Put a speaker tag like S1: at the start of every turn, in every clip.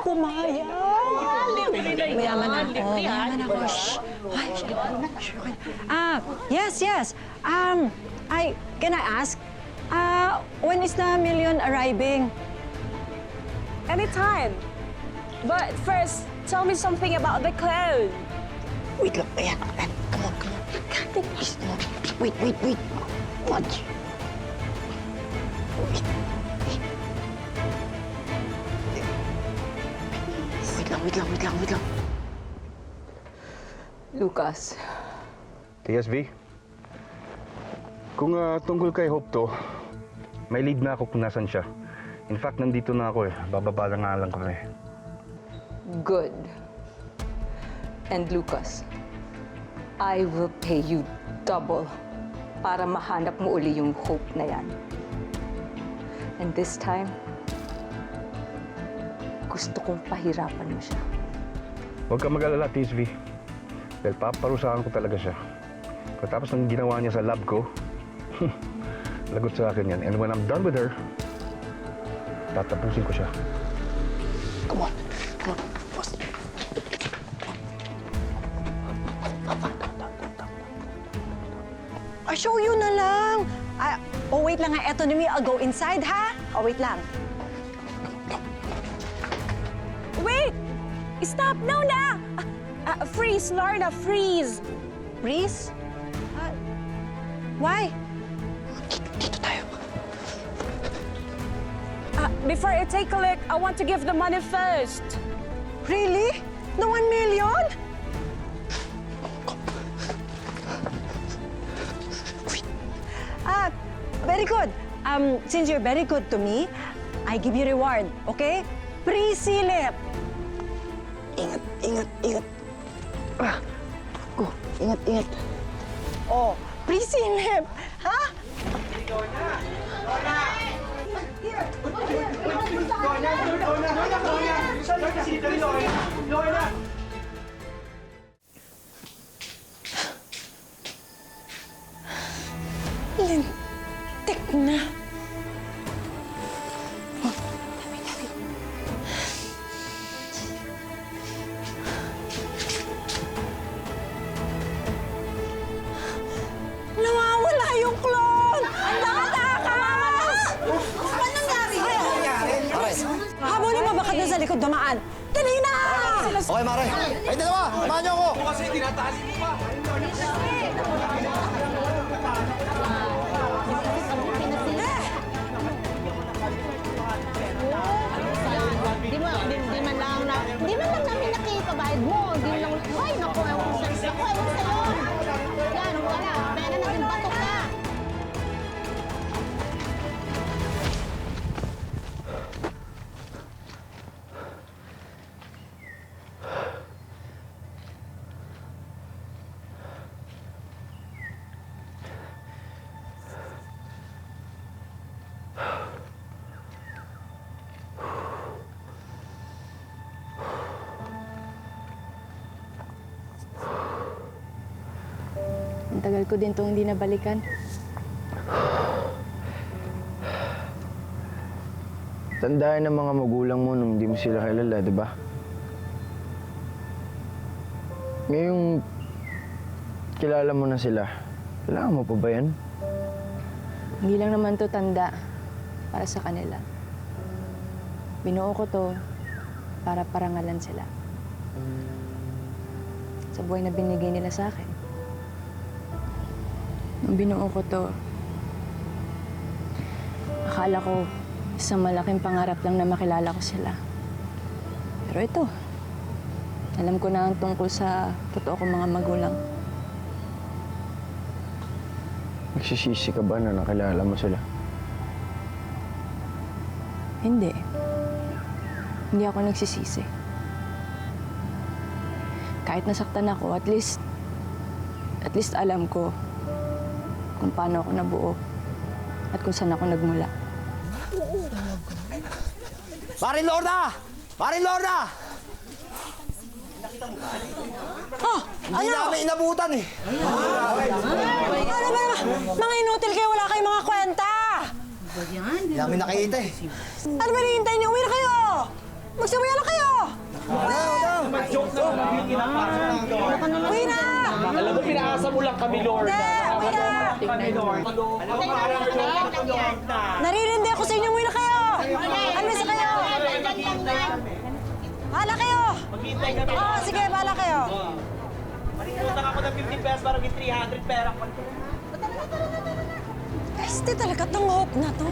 S1: Kumayag. Mayaman ako. Mayaman ako. Shh. Ay, yes. Can I ask? When is the million arriving?
S2: Anytime. But first, tell me something about the clothes.
S1: Wait lang. Ayan. Come on. Wait. Watch. Wait lang.
S3: Lucas,
S4: TSV, kung tungkol kay Hope to, may lead na ako kung nasan siya. In fact, nandito na ako eh. Bababa na nga lang kami.
S3: good. And Lucas, I will pay you double para mahanap mo uli yung Hope na yan. And this time, gusto kong pahirapan mo siya.
S4: Huwag ka mag-alala, TSV. Dahil paparusahan ko talaga siya. Katapos ng ginawa niya sa lab ko, lagot sa akin yan. And when I'm done with her, tatapusin ko siya.
S1: Come on. Boss. Show you na lang. Wait lang nga. Eto na me. I'll go inside, ha? Wait lang.
S2: Wait! Stop! No na! Freeze, Lorna, freeze!
S1: Reese? Why? Dito tayo.
S2: Before I take a look, I want to give the money first.
S1: Really? The 1 million? Very good. Since you're very good to me, I give you reward, okay? Pre-silip. Ingat. Go, ingat. Oh, pre-silip. Ha? Lintik na. Nawawala yung clone! Ang nakatakas! Ano nangyari? Habulin mo baka doon sa likod dumaan. Dali na!
S5: Okay, Mare. Ay, dalawa! Samahan niyo ako!
S6: Kasi tinataas mo pa.
S7: Di man lang namin nakita bayad mo. Di lang, ay, naku, ewan ko sa'yo. Yan, wala. Pera na din, batok ka.
S8: Ang tagal ko din itong hindi nabalikan.
S5: Tandaan ng mga magulang mo nung hindi mo sila kilala, di ba? Ngayong kilala mo na sila, kailangan mo pa ba yan?
S8: Hindi lang naman to tanda para sa kanila. Binuo ko to para parangalan sila. Sa buhay na binigay nila sa akin. Nung binuo ko to, akala ko isang malaking pangarap lang na makilala ko sila. Pero ito, alam ko na ang tungkol sa totoo kong mga magulang.
S5: Nagsisisi ka ba na nakilala mo sila?
S8: Hindi. Hindi ako nagsisisi. Kahit nasaktan ako, at least alam ko kung paano ako nabuo at kung saan ako nagmula.
S5: Marin Lorna! Marin Lorna! Hindi namin inabutan eh.
S1: Ano ba? Mga inutil kayo, wala kayong mga kwenta!
S5: Hindi namin nakita eh.
S1: Ano ba hinihintay niyo? Uwi na kayo! Magsabayan na kayo! Uwi na!
S6: Alam mo, pinaasa mo lang kami, Lord.
S1: Hindi! Naririndi ako sa inyo, uwi na kayo! Alisa kayo! Bahala kayo!
S6: Maghintay kami.
S1: Oo, sige, bahala kayo.
S6: Utang ako ng 50 pesos para maging 300 pera.
S1: Este talaga tong hope na to.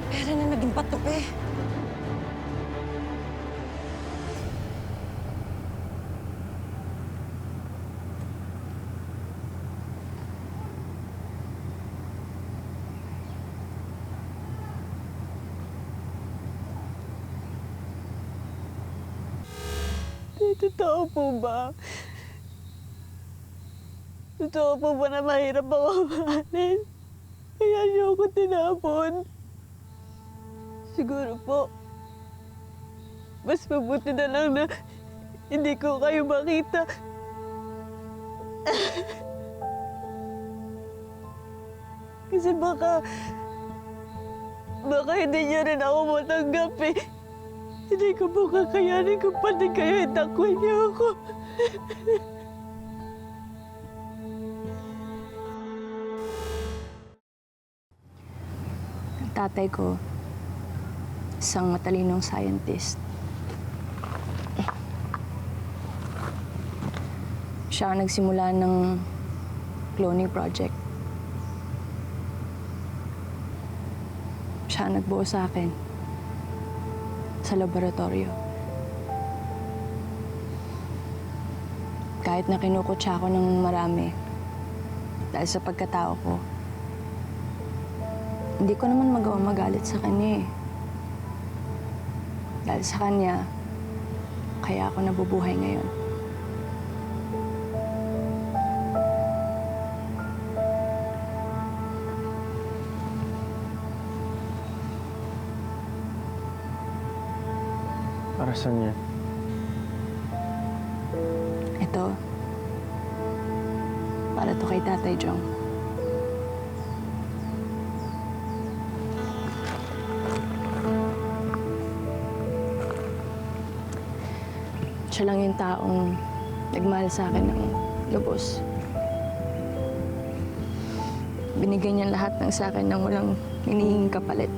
S1: Pera na naging patok eh.
S2: Totoo po ba? Totoo po ba na mahirap ako mahalin? Kaya niyo ako tinapon? Siguro po, mas mabuti na lang na hindi ko kayo makita. Kasi baka hindi niyo rin ako matanggap eh. Hindi ko po kakayanin kung pati kayo itakwin niyo ako.
S8: Ang tatay ko, isang matalinong scientist. Siya ang nagsimula ng cloning project. Siya ang nagbuo sa akin sa laboratorio. Kahit na kinukutsa ako ng marami dahil sa pagkatao ko, hindi ko naman magawa magalit sa kanya eh. Dahil sa kanya, kaya ako nabubuhay ngayon.
S5: Para saan yan?
S8: Ito, para to kay Tatay Jong. Siya lang yung taong nagmahal sa akin ng lubos. Binigay niya lahat ng sa akin nang walang hinihinging kapalit.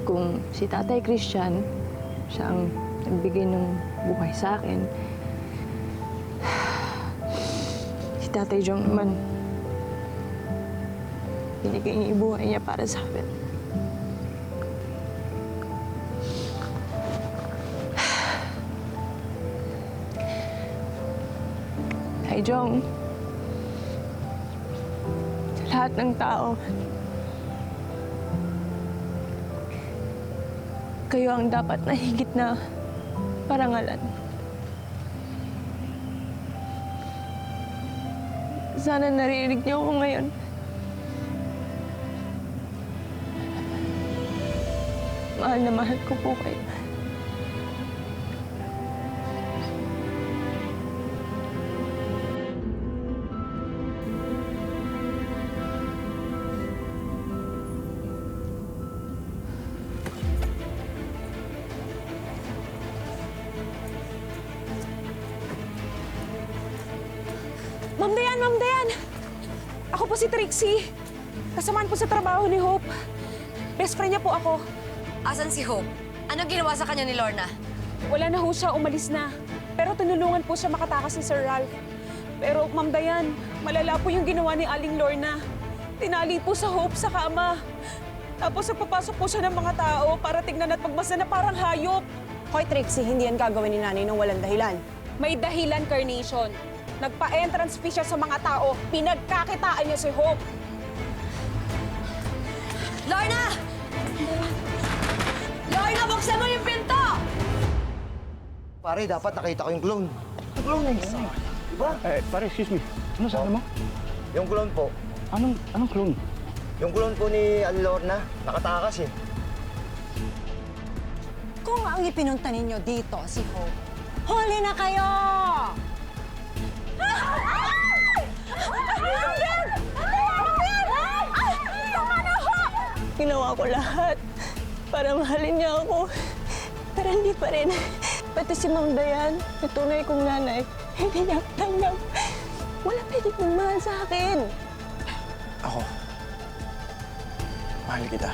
S8: Kung si Tatay Christian, siya ang nagbigay ng buhay sa akin, si Tatay Jong naman, binigay niya yung buhay niya para sa akin. Tay Jong, sa lahat ng tao, kayo ang dapat na higit na parangalan. Sana naririnig niyo ako ngayon. Mahal na mahal ko po kayo.
S2: Ma'am Dayan! Ma'am Dayan! Ako po si Trixie. Kasamaan po sa trabaho ni Hope. Best friend niya po ako.
S9: Asan si Hope? Anong ginawa sa kanya ni Lorna?
S2: Wala na ho siya, umalis na. Pero tinulungan po siya makatakas ni Sir Ralph. Pero Ma'am Dayan, malala po yung ginawa ni Aling Lorna. Tinali po sa Hope sa kama. Tapos nagpapasok po siya ng mga tao para tignan at magmasa na parang hayop.
S1: Hoy, Trixie, hindi yan gagawin ni nanay nang walang dahilan.
S2: May dahilan, Carnation. Nagpa-entrance fee siya sa mga tao. Pinagkakitaan niya si Hope.
S9: Lorna! Lorna, buksan mo yung pinto!
S10: Pare, dapat nakita ko yung clone. Yung clone na yun. Diba?
S4: Pare, excuse me. Ano sabi mo?
S10: Yung clone po.
S4: Anong clone?
S10: Yung clone po ni Lorna, nakatakas eh.
S1: Kung ang ipinunta ninyo dito si Hope, huli na kayo!
S2: Ginawa ko lahat
S1: para mahalin niya ako. Pero hindi pa rin. Pati si Ma'am Dayan, na tunay kong nanay, hindi niya tanggap. Wala pwedeng magmahal sa akin.
S5: Ako, mahal kita.